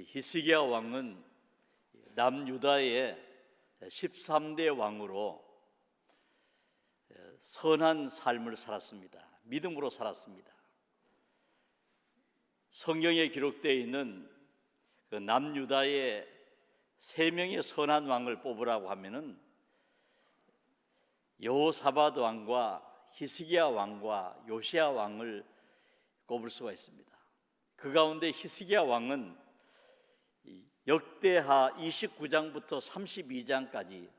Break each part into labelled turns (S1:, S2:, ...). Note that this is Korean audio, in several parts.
S1: 히스기야 왕은 남유다의 13대 왕으로 선한 삶을 살았습니다. 믿음으로 살았습니다. 성경에 기록되어 있는 그 남유다의 3명의 선한 왕을 뽑으라고 하면은 여호사밧 왕과 히스기야 왕과 요시야 왕을 꼽을 수가 있습니다. 그 가운데 히스기야 왕은 역대하 29장부터 32장까지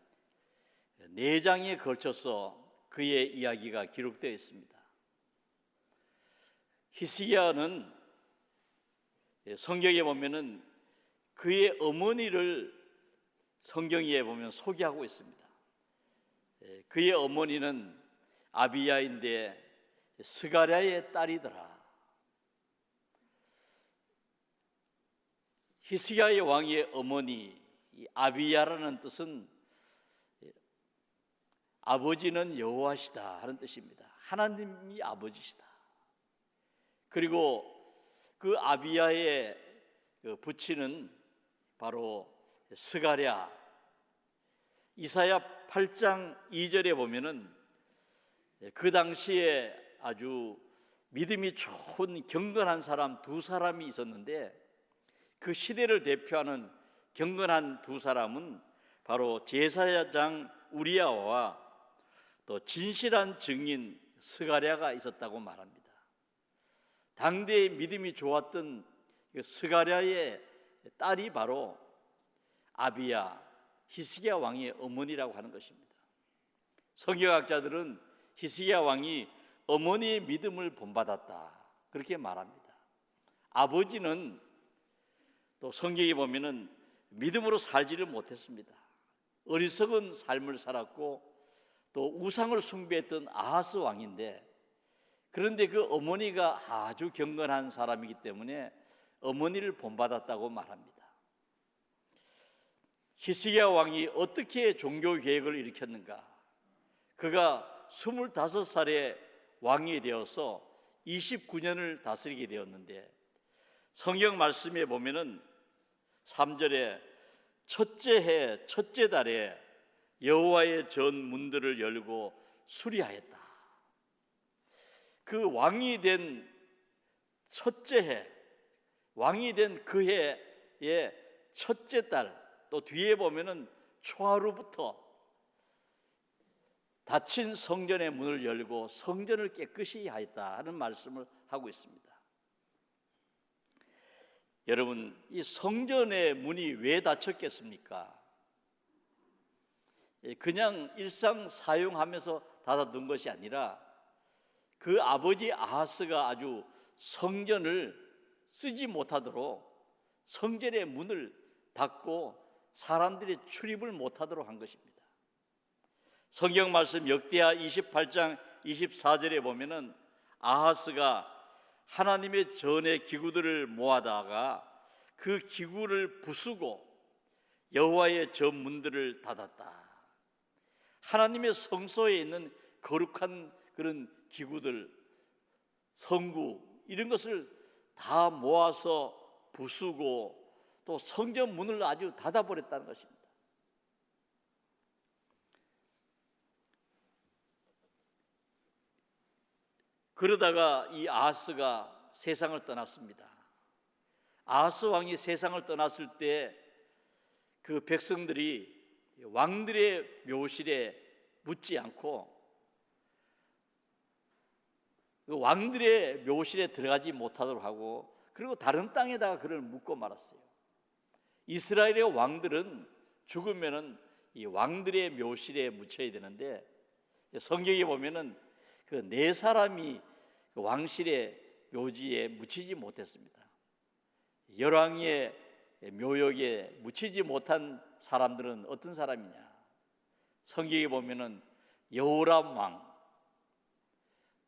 S1: 4장에 걸쳐서 그의 이야기가 기록되어 있습니다. 히스기야는 성경에 보면은 그의 어머니를 성경에 보면 소개하고 있습니다. 그의 어머니는 아비야인데 스가랴의 딸이더라. 히스기야의 왕의 어머니 아비야라는 뜻은 아버지는 여호와시다 하는 뜻입니다. 하나님이 아버지시다. 그리고 그 아비야의 부친은 바로 스가랴. 이사야 8장 2절에 보면은 그 당시에 아주 믿음이 좋은 경건한 사람 2사람이 있었는데 그 시대를 대표하는 경건한 2사람은 바로 제사장 우리야와 또 진실한 증인 스가랴가 있었다고 말합니다. 당대의 믿음이 좋았던 스가랴의 딸이 바로 아비야, 히스기야 왕의 어머니라고 하는 것입니다. 성경학자들은 히스기야 왕이 어머니의 믿음을 본받았다 그렇게 말합니다. 아버지는 또 성경에 보면은 믿음으로 살지를 못했습니다. 어리석은 삶을 살았고 또 우상을 숭배했던 아하스 왕인데, 그런데 그 어머니가 아주 경건한 사람이기 때문에 어머니를 본받았다고 말합니다. 히스기야 왕이 어떻게 종교 개혁을 일으켰는가? 그가 25살에 왕이 되어서 29년을 다스리게 되었는데, 성경 말씀에 보면은 3절에 첫째 해 첫째 달에 여호와의 전 문들을 열고 수리하였다. 그 왕이 된 첫째 해, 왕이 된 그 해의 첫째 달, 또 뒤에 보면은 초하루부터 닫힌 성전의 문을 열고 성전을 깨끗이 하였다 하는 말씀을 하고 있습니다. 여러분, 이 성전의 문이 왜 닫혔겠습니까? 그냥 일상 사용하면서 닫아둔 것이 아니라 그 아버지 아하스가 아주 성전을 쓰지 못하도록 성전의 문을 닫고 사람들이 출입을 못하도록 한 것입니다. 성경 말씀 역대하 28장 24절에 보면은 아하스가 하나님의 전의 기구들을 모아다가 그 기구를 부수고 여호와의 전 문들을 닫았다. 하나님의 성소에 있는 거룩한 그런 기구들, 성구 이런 것을 다 모아서 부수고 또 성전 문을 아주 닫아버렸다는 것입니다. 그러다가 이 아하스가 세상을 떠났습니다. 아하스 왕이 세상을 떠났을 때 그 백성들이 왕들의 묘실에 묻지 않고 그 왕들의 묘실에 들어가지 못하도록 하고, 그리고 다른 땅에다가 그를 묻고 말았어요. 이스라엘의 왕들은 죽으면은 이 왕들의 묘실에 묻혀야 되는데, 성경에 보면은 그 4사람이 그 왕실의 묘지에 묻히지 못했습니다. 열왕의 묘역에 묻히지 못한 사람들은 어떤 사람이냐? 성경에 보면은 여호람 왕,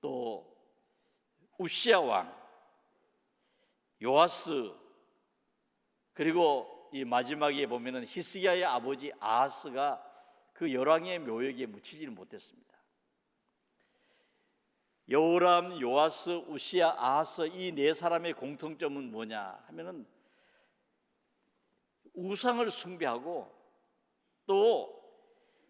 S1: 또 우시야 왕, 요아스, 그리고 이 마지막에 보면은 히스기야의 아버지 아하스가 그 열왕의 묘역에 묻히지를 못했습니다. 여호람, 요아스, 우시야, 아하스 이 4사람의 공통점은 뭐냐 하면은 우상을 숭배하고 또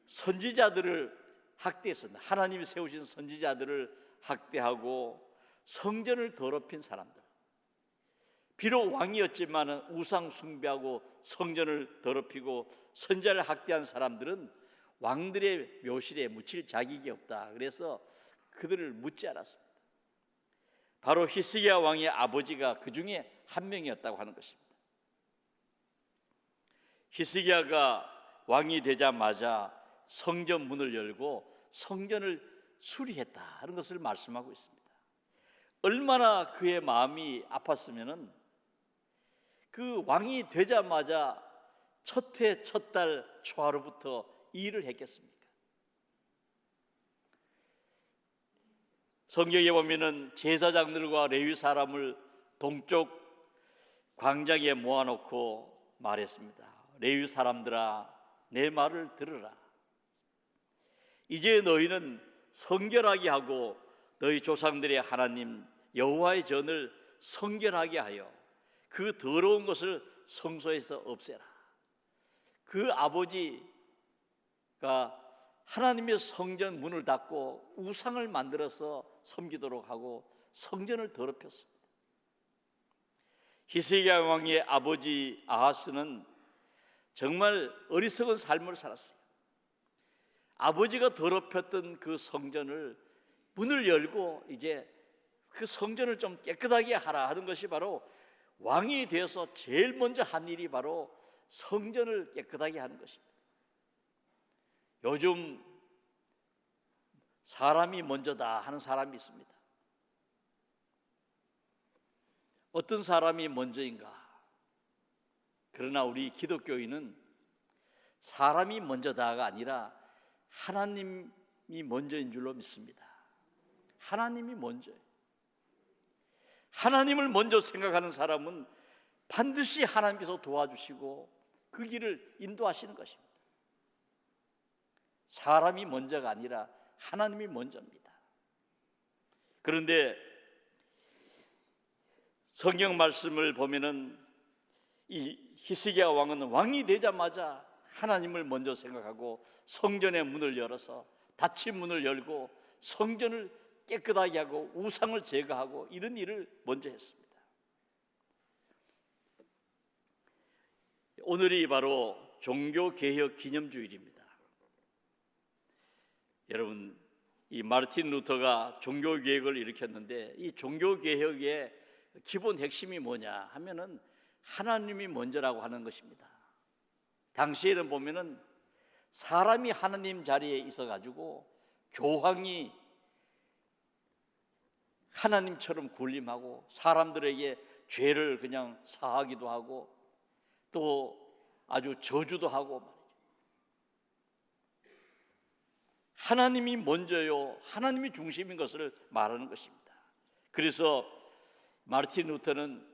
S1: 선지자들을 학대했습니다. 하나님이 세우신 선지자들을 학대하고 성전을 더럽힌 사람들, 비록 왕이었지만 우상 숭배하고 성전을 더럽히고 선지자를 학대한 사람들은 왕들의 묘실에 묻힐 자격이 없다. 그래서 그들을 묻지 않았습니다. 바로 히스기야 왕의 아버지가 그 중에 한 명이었다고 하는 것입니다. 히스기야가 왕이 되자마자 성전 문을 열고 성전을 수리했다 하는 것을 말씀하고 있습니다. 얼마나 그의 마음이 아팠으면은 그 왕이 되자마자 첫 해 첫 달 초하루부터 이 일을 했겠습니까? 성경에 보면은 제사장들과 레위 사람을 동쪽 광장에 모아놓고 말했습니다. 레위 사람들아, 내 말을 들으라. 이제 너희는 성결하게 하고 너희 조상들의 하나님 여호와의 전을 성결하게 하여 그 더러운 것을 성소에서 없애라. 그 아버지가 하나님의 성전 문을 닫고 우상을 만들어서 섬기도록 하고 성전을 더럽혔습니다. 히스기야 왕의 아버지 아하스는 정말 어리석은 삶을 살았어요. 아버지가 더럽혔던 그 성전을 문을 열고 이제 그 성전을 좀 깨끗하게 하라 하는 것이 바로 왕이 되어서 제일 먼저 한 일이 바로 성전을 깨끗하게 하는 것입니다. 요즘 사람이 먼저다 하는 사람이 있습니다. 어떤 사람이 먼저인가? 그러나 우리 기독교인은 사람이 먼저다가 아니라 하나님이 먼저인 줄로 믿습니다. 하나님이 먼저예요. 하나님을 먼저 생각하는 사람은 반드시 하나님께서 도와주시고 그 길을 인도하시는 것입니다. 사람이 먼저가 아니라 하나님이 먼저입니다. 그런데 성경 말씀을 보면은 이 히스기야 왕은 왕이 되자마자 하나님을 먼저 생각하고 성전의 문을 열어서 닫힌 문을 열고 성전을 깨끗하게 하고 우상을 제거하고 이런 일을 먼저 했습니다. 오늘이 바로 종교개혁 기념주일입니다. 여러분, 이 마르틴 루터가 종교개혁을 일으켰는데 이 종교개혁의 기본 핵심이 뭐냐 하면은 하나님이 먼저라고 하는 것입니다. 당시에는 보면은 사람이 하나님 자리에 있어가지고 교황이 하나님처럼 군림하고 사람들에게 죄를 그냥 사하기도 하고 또 아주 저주도 하고 말이죠. 하나님이 먼저요, 하나님이 중심인 것을 말하는 것입니다. 그래서 마르틴 루터는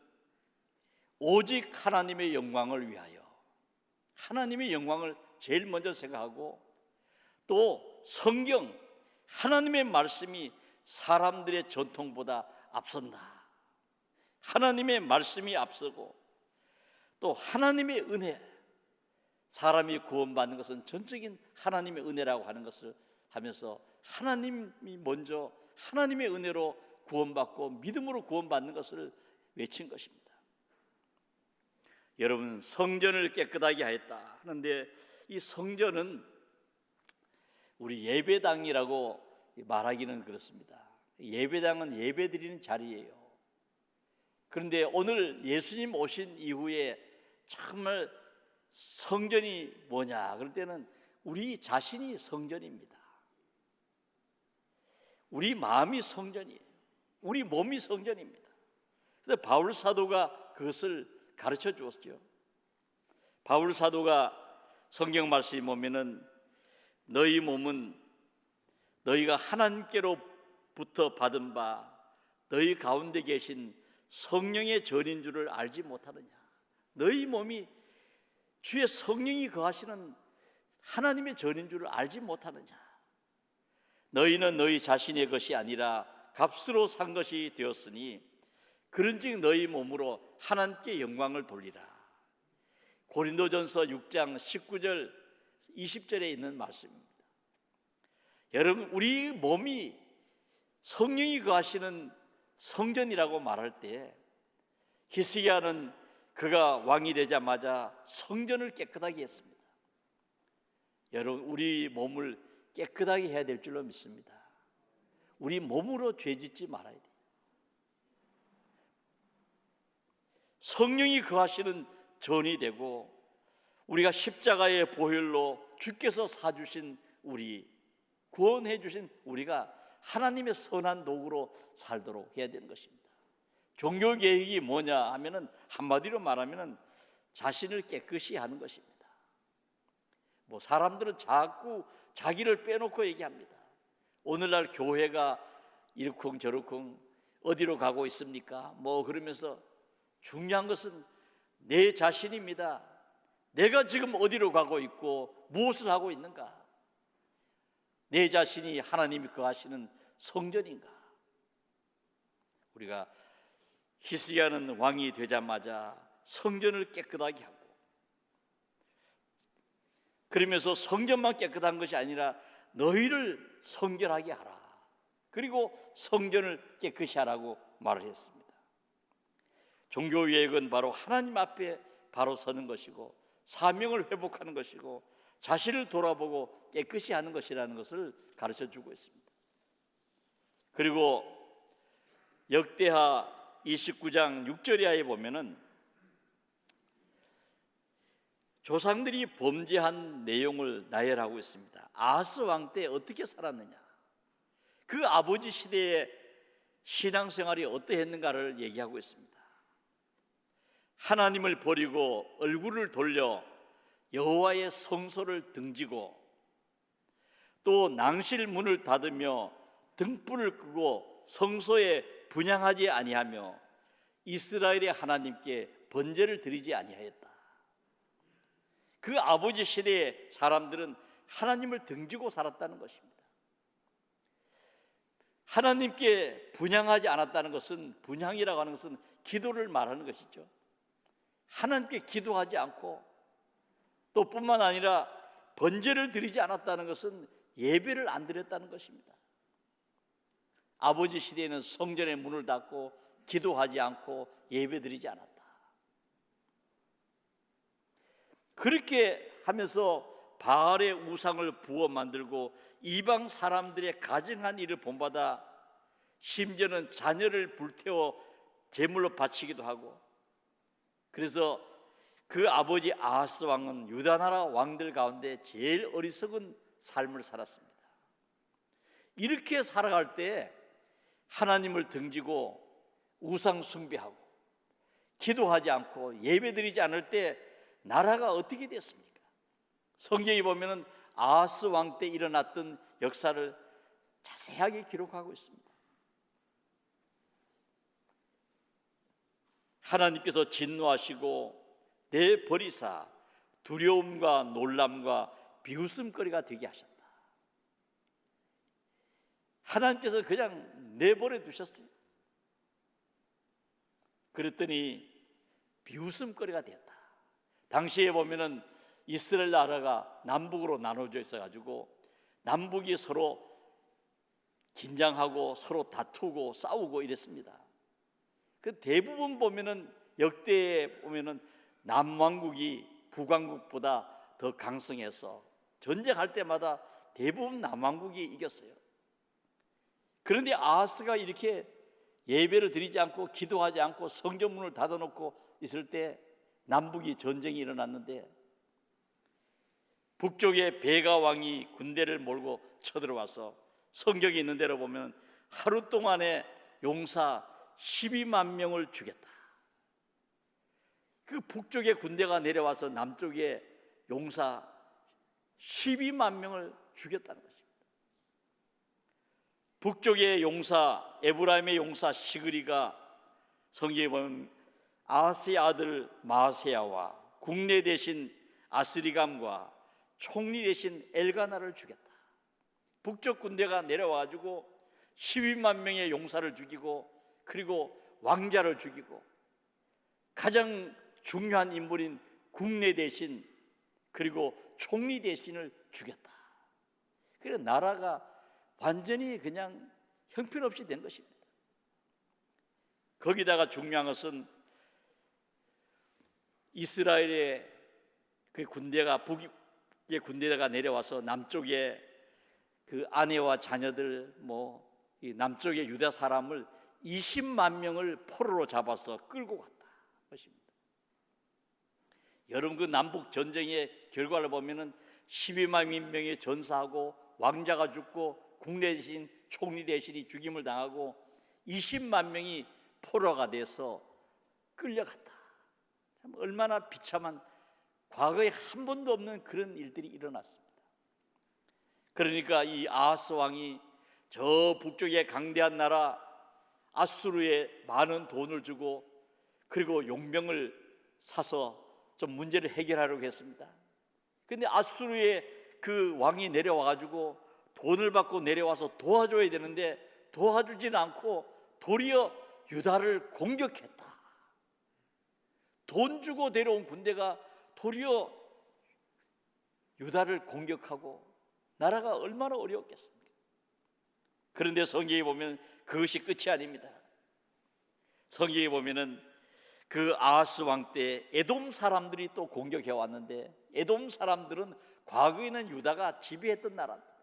S1: 오직 하나님의 영광을 위하여 하나님의 영광을 제일 먼저 생각하고 또 성경 하나님의 말씀이 사람들의 전통보다 앞선다. 하나님의 말씀이 앞서고 또 하나님의 은혜, 사람이 구원받는 것은 전적인 하나님의 은혜라고 하는 것을 하면서 하나님이 먼저 하나님의 은혜로 구원받고 믿음으로 구원받는 것을 외친 것입니다. 여러분, 성전을 깨끗하게 하였다 하는데 이 성전은 우리 예배당이라고 말하기는 그렇습니다. 예배당은 예배드리는 자리예요. 그런데 오늘 예수님 오신 이후에 정말 성전이 뭐냐 그럴 때는 우리 자신이 성전입니다. 우리 마음이 성전이에요. 우리 몸이 성전입니다. 그래서 바울 사도가 그것을 가르쳐 주었죠. 바울 사도가 성경 말씀에 보면은 너희 몸은 너희가 하나님께로부터 받은 바 너희 가운데 계신 성령의 전인 줄을 알지 못하느냐. 너희 몸이 주의 성령이 거하시는 하나님의 전인 줄을 알지 못하느냐. 너희는 너희 자신의 것이 아니라 값으로 산 것이 되었으니 그런즉 너희 몸으로 하나님께 영광을 돌리라. 고린도전서 6장 19절 20절에 있는 말씀입니다. 여러분, 우리 몸이 성령이 거하시는 성전이라고 말할 때 히스기야는 그가 왕이 되자마자 성전을 깨끗하게 했습니다. 여러분, 우리 몸을 깨끗하게 해야 될 줄로 믿습니다. 우리 몸으로 죄짓지 말아야 돼요. 성령이 거하시는 전이 되고 우리가 십자가의 보혈로 주께서 사주신 우리, 구원해 주신 우리가 하나님의 선한 도구로 살도록 해야 되는 것입니다. 종교 계획이 뭐냐 하면은 한마디로 말하면은 자신을 깨끗이 하는 것입니다. 뭐 사람들은 자꾸 자기를 빼놓고 얘기합니다. 오늘날 교회가 이러쿵 저러쿵 어디로 가고 있습니까? 뭐 그러면서 중요한 것은 내 자신입니다. 내가 지금 어디로 가고 있고 무엇을 하고 있는가? 내 자신이 하나님이 거하시는 성전인가? 우리가 히스기야는 왕이 되자마자 성전을 깨끗하게 하고, 그러면서 성전만 깨끗한 것이 아니라 너희를 성결하게 하라, 그리고 성전을 깨끗이 하라고 말을 했습니다. 종교개혁은 바로 하나님 앞에 바로 서는 것이고 사명을 회복하는 것이고 자신을 돌아보고 깨끗이 하는 것이라는 것을 가르쳐주고 있습니다. 그리고 역대하 29장 6절 이하에 보면은 조상들이 범죄한 내용을 나열하고 있습니다. 아하스 왕 때 어떻게 살았느냐, 그 아버지 시대의 신앙생활이 어떠했는가를 얘기하고 있습니다. 하나님을 버리고 얼굴을 돌려 여호와의 성소를 등지고 또 낭실 문을 닫으며 등불을 끄고 성소에 분향하지 아니하며 이스라엘의 하나님께 번제를 드리지 아니하였다. 그 아버지 시대의 사람들은 하나님을 등지고 살았다는 것입니다. 하나님께 분향하지 않았다는 것은, 분향이라고 하는 것은 기도를 말하는 것이죠. 하나님께 기도하지 않고 또 뿐만 아니라 번제를 드리지 않았다는 것은 예배를 안 드렸다는 것입니다. 아버지 시대에는 성전의 문을 닫고 기도하지 않고 예배 드리지 않았다. 그렇게 하면서 바알의 우상을 부어 만들고 이방 사람들의 가증한 일을 본받아 심지어는 자녀를 불태워 제물로 바치기도 하고, 그래서 그 아버지 아하스 왕은 유다 나라 왕들 가운데 제일 어리석은 삶을 살았습니다. 이렇게 살아갈 때 하나님을 등지고 우상 숭배하고 기도하지 않고 예배드리지 않을 때 나라가 어떻게 됐습니까? 성경에 보면은 아하스 왕 때 일어났던 역사를 자세하게 기록하고 있습니다. 하나님께서 진노하시고 내버리사 두려움과 놀람과 비웃음거리가 되게 하셨다. 하나님께서 그냥 내버려 두셨어요. 그랬더니 비웃음거리가 되었다. 당시에 보면은 이스라엘 나라가 남북으로 나눠져 있어가지고 남북이 서로 긴장하고 서로 다투고 싸우고 이랬습니다. 그 대부분 보면은 역대에 보면은 남왕국이 북왕국보다 더 강성해서 전쟁할 때마다 대부분 남왕국이 이겼어요. 그런데 아하스가 이렇게 예배를 드리지 않고 기도하지 않고 성전문을 닫아놓고 있을 때 남북이 전쟁이 일어났는데 북쪽에 베가 왕이 군대를 몰고 쳐들어와서 성경에 있는 대로 보면 하루 동안에 용사 12만 명을 죽였다. 그 북쪽에 군대가 내려와서 남쪽에 용사 12만 명을 죽였다는 것입니다. 북쪽의 용사, 에브라임의 용사 시그리가 성경에 보면 아하스의 아들 마세야와 국내 대신 아스리감과 총리 대신 엘가나를 죽였다. 북쪽 군대가 내려와가지고 12만 명의 용사를 죽이고 그리고 왕자를 죽이고 가장 중요한 인물인 국내 대신 그리고 총리 대신을 죽였다. 그래서 나라가 완전히 그냥 형편없이 된 것입니다. 거기다가 중요한 것은 이스라엘의 그 군대가 북의 군대가 내려와서 남쪽에 그 아내와 자녀들 이 남쪽의 유다 사람을 20만 명을 포로로 잡아서 끌고 갔다 것입니다. 여러분 그 남북 전쟁의 결과를 보면은 12만 명이 전사하고 왕자가 죽고 국내 대신 총리 대신이 죽임을 당하고 20만 명이 포로가 돼서 끌려갔다. 참 얼마나 비참한, 과거에 한 번도 없는 그런 일들이 일어났습니다. 그러니까 이 아하스 왕이 저 북쪽의 강대한 나라 아수르에 많은 돈을 주고 그리고 용병을 사서 좀 문제를 해결하려고 했습니다. 그런데 아수르의 그 왕이 내려와 가지고 돈을 받고 내려와서 도와줘야 되는데 도와주지는 않고 도리어 유다를 공격했다. 돈 주고 데려온 군대가 도리어 유다를 공격하고 나라가 얼마나 어려웠겠습니까? 그런데 성경에 보면 그것이 끝이 아닙니다. 성경에 보면은 그 아하스 왕 때 에돔 사람들이 또 공격해 왔는데, 에돔 사람들은 과거에는 유다가 지배했던 나라입니다.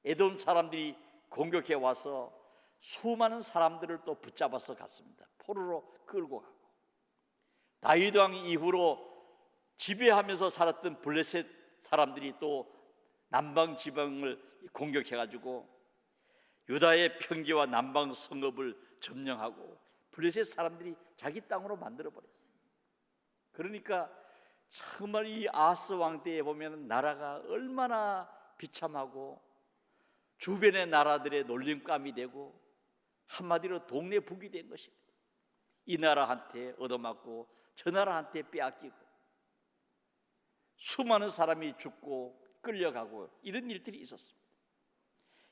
S1: 에돔 사람들이 공격해 와서 수많은 사람들을 또 붙잡아서 갔습니다. 포로로 끌고 가고, 다윗 왕 이후로 지배하면서 살았던 블레셋 사람들이 또 남방 지방을 공격해 가지고 유다의 평지와 남방 성읍을 점령하고 블레셋 사람들이 자기 땅으로 만들어 버렸어요. 그러니까 정말 이 아하스 왕 때에 보면 나라가 얼마나 비참하고 주변의 나라들의 놀림감이 되고 한마디로 동네 북이 된 것입니다. 이 나라한테 얻어맞고 저 나라한테 빼앗기고 수많은 사람이 죽고 끌려가고 이런 일들이 있었습니다.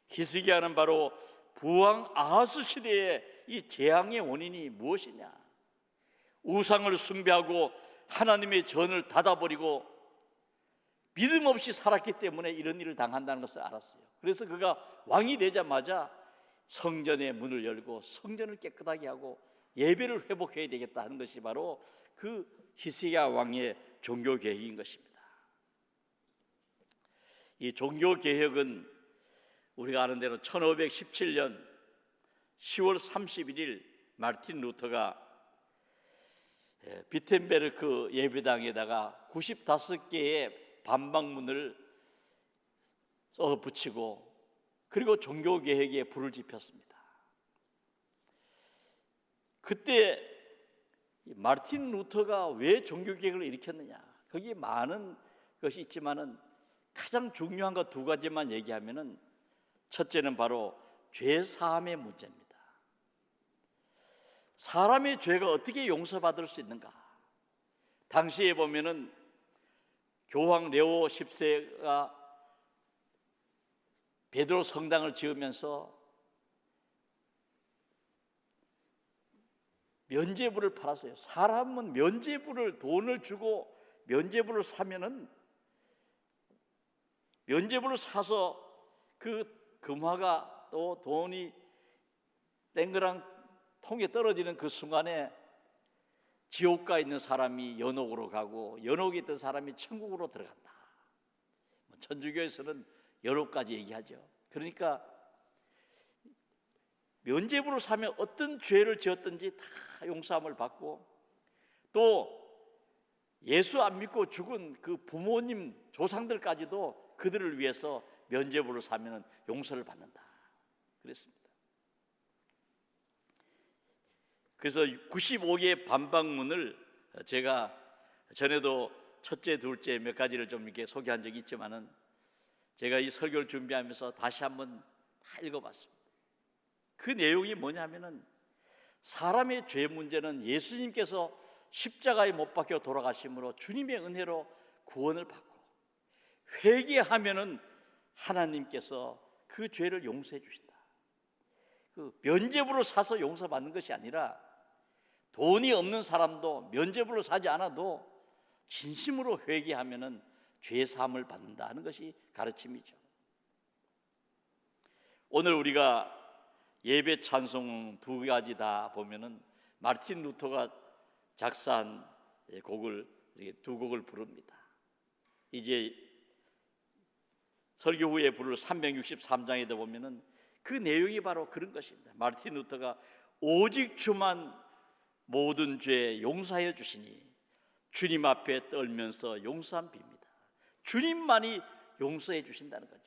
S1: 히스기야는 바로 부왕 아하스 시대의 이 재앙의 원인이 무엇이냐? 우상을 숭배하고 하나님의 전을 닫아버리고 믿음 없이 살았기 때문에 이런 일을 당한다는 것을 알았어요. 그래서 그가 왕이 되자마자 성전의 문을 열고 성전을 깨끗하게 하고 예배를 회복해야 되겠다 하는 것이 바로 그 히스기야 왕의 종교 개혁인 것입니다. 이 종교 개혁은 우리가 아는 대로 1517년 10월 31일 마르틴 루터가 비텐베르크 예배당에다가 95개의 반박문을 써 붙이고 그리고 종교 개혁에 불을 지폈습니다. 그때 마르틴 루터가 왜 종교 개혁을 일으켰느냐? 거기에 많은 것이 있지만은 가장 중요한 것 두 가지만 얘기하면은, 첫째는 바로 죄 사함의 문제입니다. 사람의 죄가 어떻게 용서받을 수 있는가? 당시에 보면은 교황 레오 10세가 베드로 성당을 지으면서 면죄부를 팔았어요. 사람은 면죄부를, 돈을 주고 면죄부를 사면은 면죄부를 사서 그 금화가 또 돈이 땡그랑 통에 떨어지는 그 순간에 지옥가에 있는 사람이 연옥으로 가고 연옥에 있던 사람이 천국으로 들어간다. 천주교에서는 연옥까지 얘기하죠. 그러니까 면죄부를 사면 어떤 죄를 지었든지 다 용서함을 받고, 또 예수 안 믿고 죽은 그 부모님 조상들까지도 그들을 위해서 면죄부를 사면 용서를 받는다 그랬습니다. 그래서 95개의 반박문을 제가 전에도 첫째, 둘째 몇 가지를 좀 이렇게 소개한 적이 있지만은 제가 이 설교를 준비하면서 다시 한번 다 읽어봤습니다. 그 내용이 뭐냐면은 사람의 죄 문제는 예수님께서 십자가에 못 박혀 돌아가심으로 주님의 은혜로 구원을 받고 회개하면은 하나님께서 그 죄를 용서해 주신다. 그 면죄부를 사서 용서받는 것이 아니라 돈이 없는 사람도 면죄부를 사지 않아도 진심으로 회개하면은 죄 사함을 받는다 하는 것이 가르침이죠. 오늘 우리가 예배 찬송 두 가지 다 보면은 마르틴 루터가 작사한 곡을 이렇게 두 곡을 부릅니다. 이제 설교 후에 부를 363장에도 보면은 그 내용이 바로 그런 것입니다. 마르틴 루터가 오직 주만 모든 죄 용서하여 주시니 주님 앞에 떨면서 용서함 빕니다. 주님만이 용서해 주신다는 거죠.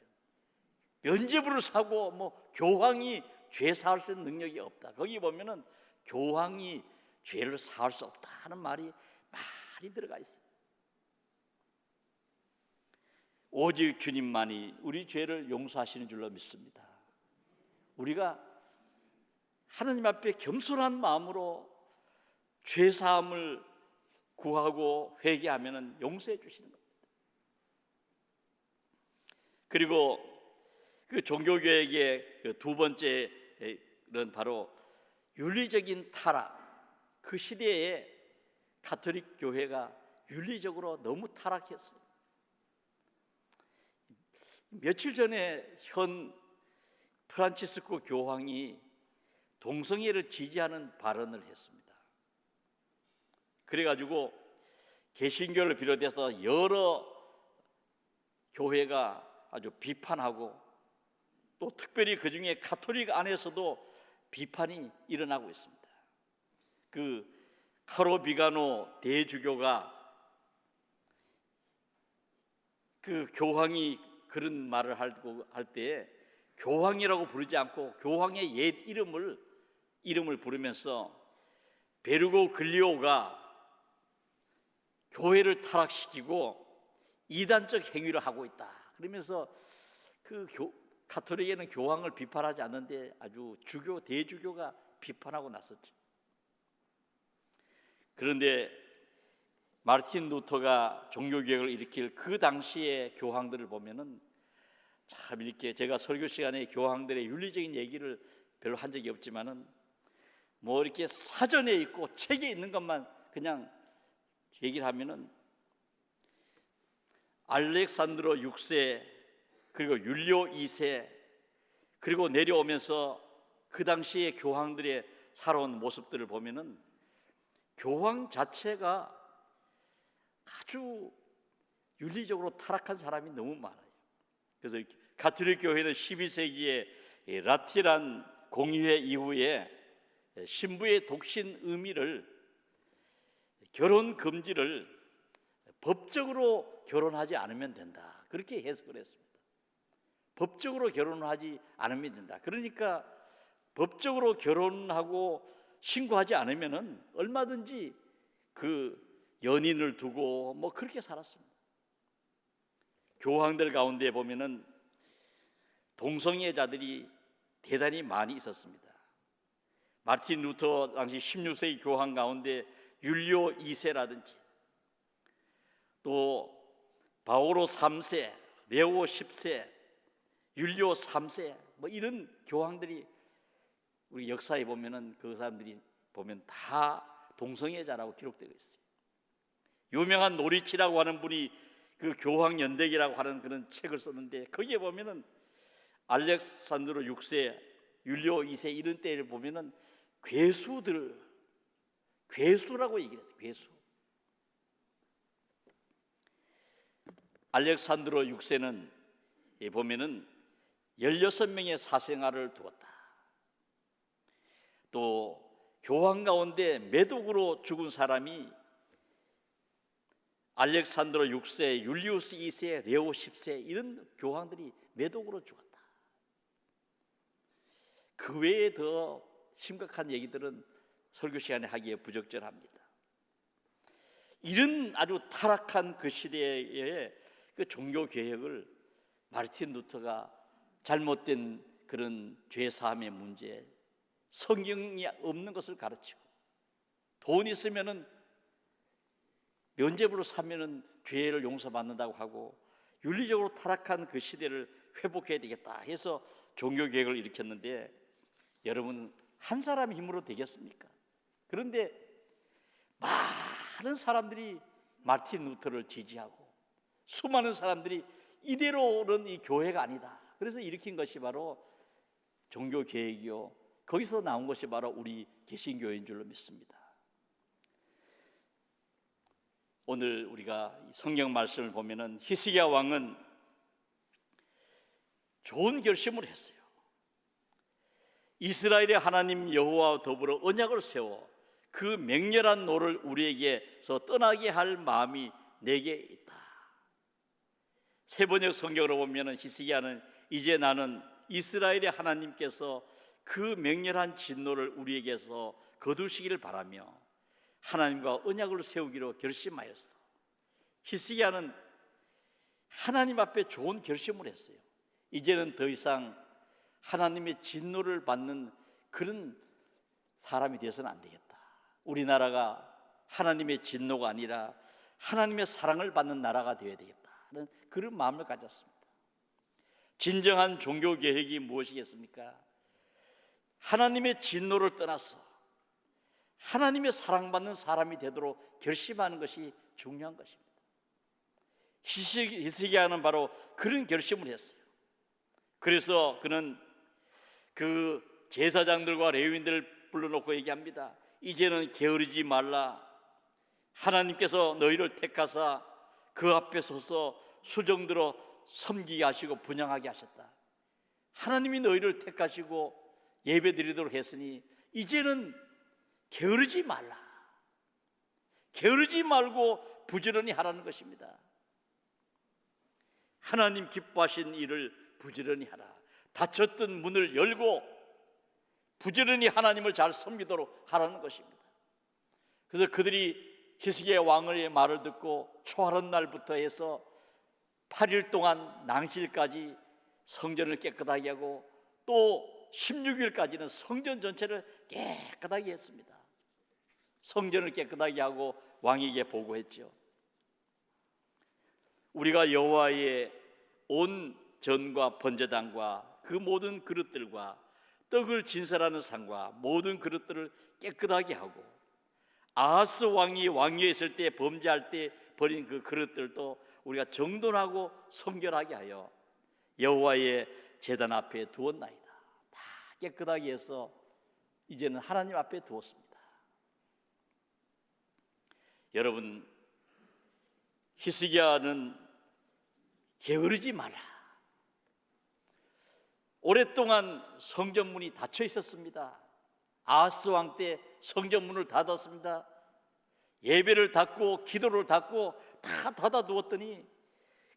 S1: 면죄부를 사고 교황이 죄 사할 수 있는 능력이 없다. 거기 보면은 교황이 죄를 사할 수 없다 하는 말이 많이 들어가 있어요. 오직 주님만이 우리 죄를 용서하시는 줄로 믿습니다. 우리가 하나님 앞에 겸손한 마음으로 죄 사함을 구하고 회개하면은 용서해 주시는 겁니다. 그리고 그 종교개혁의 그 두 번째는 바로 윤리적인 타락. 그 시대에 가톨릭 교회가 윤리적으로 너무 타락했어요. 며칠 전에 현 프란치스코 교황이 동성애를 지지하는 발언을 했습니다. 그래가지고 개신교를 비롯해서 여러 교회가 아주 비판하고 또 특별히 그 중에 가톨릭 안에서도 비판이 일어나고 있습니다. 그 카로 비가노 대주교가 그 교황이 그런 말을 할 때에 교황이라고 부르지 않고 교황의 옛 이름을 부르면서 베르고 글리오가 교회를 타락시키고 이단적 행위를 하고 있다. 그러면서 그 가톨릭에는 교황을 비판하지 않는데 아주 대주교가 비판하고 나섰죠. 그런데 마르틴 루터가 종교개혁을 일으킬 그 당시의 교황들을 보면은 참 이렇게 제가 설교 시간에 교황들의 윤리적인 얘기를 별로 한 적이 없지만은 이렇게 사전에 있고 책에 있는 것만 그냥 얘기를 하면은 알렉산드로 6세 그리고 율리오 2세 그리고 내려오면서 그 당시의 교황들의 살아온 모습들을 보면은 교황 자체가 아주 윤리적으로 타락한 사람이 너무 많아요. 그래서 가톨릭 교회는 12세기에 라티란 공의회 이후에 신부의 독신 의미를 결혼 금지를 법적으로 결혼하지 않으면 된다. 그렇게 해석을 했습니다. 법적으로 결혼하지 않으면 된다. 그러니까 법적으로 결혼하고 신고하지 않으면은 얼마든지 그 연인을 두고 그렇게 살았습니다. 교황들 가운데 보면은 동성애자들이 대단히 많이 있었습니다. 마르틴 루터 당시 16세기 교황 가운데 율리오 2세라든지 또 바오로 3세, 레오 10세, 율리오 3세 이런 교황들이 우리 역사에 보면은 그 사람들이 보면 다 동성애자라고 기록되어 있어요. 유명한 노리치라고 하는 분이 그 교황 연대기라고 하는 그런 책을 썼는데 거기에 보면은 알렉산드로 6세, 율리오 2세 이런 때를 보면은 괴수라고 얘기를 했어요. 괴수. 알렉산드로 6세는 보면은 16명의 사생아를 두었다. 또 교황 가운데 매독으로 죽은 사람이 알렉산드로 6세, 율리우스 2세, 레오 10세 이런 교황들이 매독으로 죽었다. 그 외에 더 심각한 얘기들은 설교 시간에 하기에 부적절합니다. 이런 아주 타락한 그 시대의 그 종교 개혁을 마르틴 루터가 잘못된 그런 죄 사함의 문제, 성경이 없는 것을 가르치고 돈 있으면은 면죄부로 사면은 죄를 용서받는다고 하고 윤리적으로 타락한 그 시대를 회복해야 되겠다 해서 종교 개혁을 일으켰는데 여러분 한 사람의 힘으로 되겠습니까? 그런데 많은 사람들이 마틴 루터를 지지하고 수많은 사람들이 이대로는 이 교회가 아니다. 그래서 일으킨 것이 바로 종교개혁이요, 거기서 나온 것이 바로 우리 개신교회인 줄로 믿습니다. 오늘 우리가 성경 말씀을 보면은 히스기야 왕은 좋은 결심을 했어요. 이스라엘의 하나님 여호와와 더불어 언약을 세워 그 맹렬한 노를 우리에게서 떠나게 할 마음이 내게 있다. 세번역 성경으로 보면은 히스기야는 이제 나는 이스라엘의 하나님께서 그 맹렬한 진노를 우리에게서 거두시기를 바라며 하나님과 언약을 세우기로 결심하였어. 히스기야는 하나님 앞에 좋은 결심을 했어요. 이제는 더 이상 하나님의 진노를 받는 그런 사람이 되어서는 안 되겠다. 우리나라가 하나님의 진노가 아니라 하나님의 사랑을 받는 나라가 되어야 되겠다 하는 그런 마음을 가졌습니다. 진정한 종교 개혁이 무엇이겠습니까? 하나님의 진노를 떠나서 하나님의 사랑받는 사람이 되도록 결심하는 것이 중요한 것입니다. 히스기야는 바로 그런 결심을 했어요. 그래서 그는 그 제사장들과 레위인들을 불러놓고 얘기합니다. 이제는 게으르지 말라. 하나님께서 너희를 택하사 그 앞에 서서 수정들어 섬기게 하시고 분향하게 하셨다. 하나님이 너희를 택하시고 예배드리도록 했으니 이제는 게으르지 말라. 게으르지 말고 부지런히 하라는 것입니다. 하나님 기뻐하신 일을 부지런히 하라. 닫혔던 문을 열고 부지런히 하나님을 잘 섬기도록 하라는 것입니다. 그래서 그들이 히스기야 왕의 말을 듣고 초하룻 날부터 해서 8일 동안 낭실까지 성전을 깨끗하게 하고 또 16일까지는 성전 전체를 깨끗하게 했습니다. 성전을 깨끗하게 하고 왕에게 보고했죠. 우리가 여호와의 온 전과 번제단과 그 모든 그릇들과 떡을 진설하는 상과 모든 그릇들을 깨끗하게 하고 아하스 왕이 왕위에 있을 때 범죄할 때 버린 그 그릇들도 우리가 정돈하고 성결하게 하여 여호와의 제단 앞에 두었나이다. 다 깨끗하게 해서 이제는 하나님 앞에 두었습니다. 여러분, 히스기야는 게으르지 말라. 오랫동안 성전문이 닫혀 있었습니다. 아하스 왕 때 성전문을 닫았습니다. 예배를 닫고 기도를 닫고 다 닫아두었더니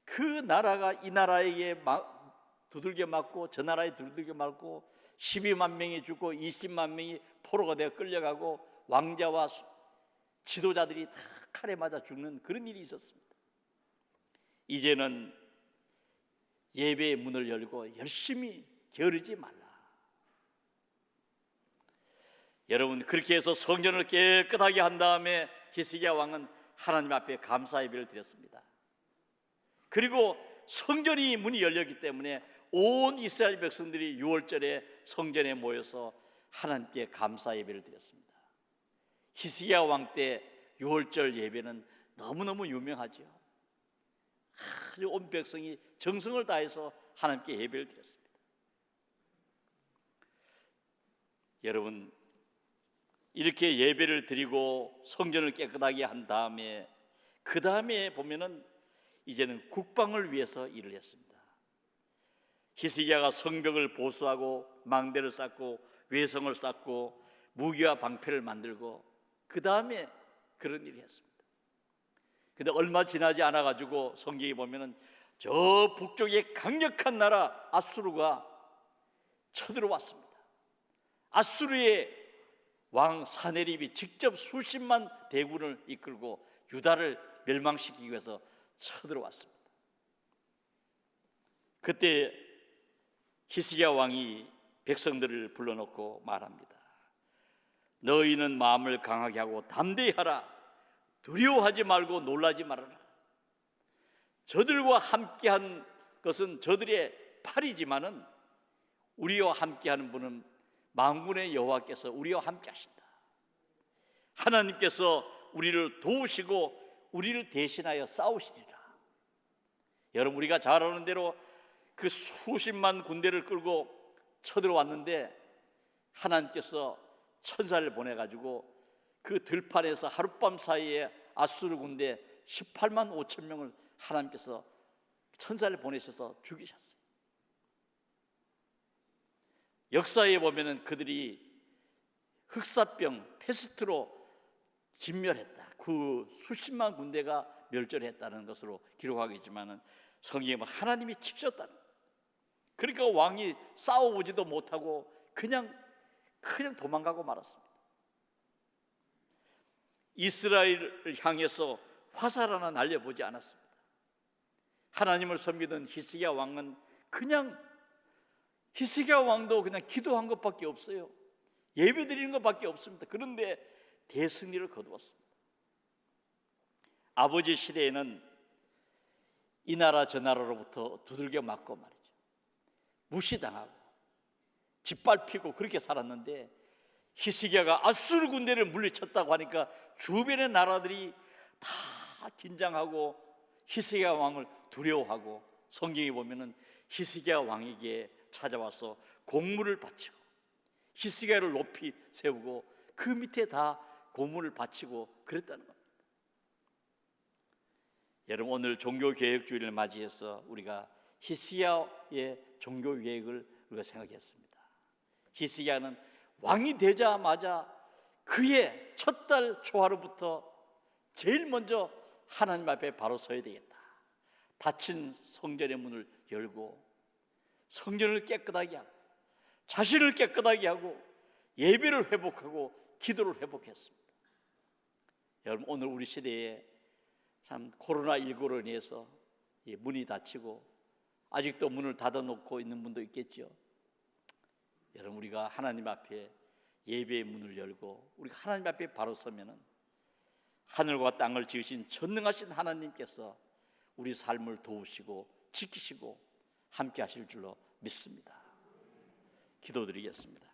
S1: 그 나라가 이 나라에게 두들겨 맞고 저 나라에 두들겨 맞고 12만 명이 죽고 20만 명이 포로가 되어 끌려가고 왕자와 지도자들이 다 칼에 맞아 죽는 그런 일이 있었습니다. 이제는 예배의 문을 열고 열심히 게으르지 말라. 여러분, 그렇게 해서 성전을 깨끗하게 한 다음에 히스기야 왕은 하나님 앞에 감사 예배를 드렸습니다. 그리고 성전이 문이 열렸기 때문에 온 이스라엘 백성들이 6월절에 성전에 모여서 하나님께 감사 예배를 드렸습니다. 히스기야 왕 때 6월절 예배는 너무너무 유명하죠. 아주 온 백성이 정성을 다해서 하나님께 예배를 드렸습니다. 여러분, 이렇게 예배를 드리고 성전을 깨끗하게 한 다음에 그 다음에 보면은 이제는 국방을 위해서 일을 했습니다. 히스기야가 성벽을 보수하고 망대를 쌓고 외성을 쌓고 무기와 방패를 만들고 그 다음에 그런 일을 했습니다. 근데 얼마 지나지 않아 가지고 성경에 보면은 저 북쪽의 강력한 나라 아수르가 쳐들어왔습니다. 아수르의 왕 사네립이 직접 수십만 대군을 이끌고 유다를 멸망시키기 위해서 쳐들어왔습니다. 그때 히스기야 왕이 백성들을 불러놓고 말합니다. 너희는 마음을 강하게 하고 담대히 하라. 두려워하지 말고 놀라지 말아라. 저들과 함께한 것은 저들의 팔이지만은 우리와 함께하는 분은 만군의 여호와께서 우리와 함께 하신다. 하나님께서 우리를 도우시고 우리를 대신하여 싸우시리라. 여러분, 우리가 잘 아는 대로 그 수십만 군대를 끌고 쳐들어왔는데 하나님께서 천사를 보내가지고 그 들판에서 하룻밤 사이에 아수르 군대 18만 5천 명을 하나님께서 천사를 보내셔서 죽이셨어요. 역사에 보면은 그들이 흑사병 페스트로 진멸했다. 그 수십만 군대가 멸절했다는 것으로 기록하겠지만은 성경에 보면 하나님이 치셨다는 거예요. 그러니까 왕이 싸워보지도 못하고 그냥 도망가고 말았습니다. 이스라엘을 향해서 화살 하나 날려보지 않았습니다. 하나님을 섬기던 히스기야 왕은 히스기야 왕도 그냥 기도한 것밖에 없어요. 예배 드리는 것밖에 없습니다. 그런데 대승리를 거두었습니다. 아버지 시대에는 이 나라 저 나라로부터 두들겨 맞고 말이죠, 무시당하고 짓밟히고 그렇게 살았는데 히스기야가 아수르 군대를 물리쳤다고 하니까 주변의 나라들이 다 긴장하고 히스기야 왕을 두려워하고 성경에 보면은 히스기야 왕에게 찾아와서 공물을 바치고 히스기야를 높이 세우고 그 밑에 다 고문을 바치고 그랬다는 겁니다. 여러분, 오늘 종교개혁주의를 맞이해서 우리가 히스기야의 종교개혁을 우리가 생각했습니다. 히스기야는 왕이 되자마자 그의 첫 달 초하루부터 제일 먼저 하나님 앞에 바로 서야 되겠다. 닫힌 성전의 문을 열고 성전을 깨끗하게 하고 자신을 깨끗하게 하고 예배를 회복하고 기도를 회복했습니다. 여러분, 오늘 우리 시대에 참 코로나19로 인해서 문이 닫히고 아직도 문을 닫아놓고 있는 분도 있겠죠. 여러분, 우리가 하나님 앞에 예배의 문을 열고 우리가 하나님 앞에 바로 서면은 하늘과 땅을 지으신 전능하신 하나님께서 우리 삶을 도우시고 지키시고 함께 하실 줄로 믿습니다. 기도드리겠습니다.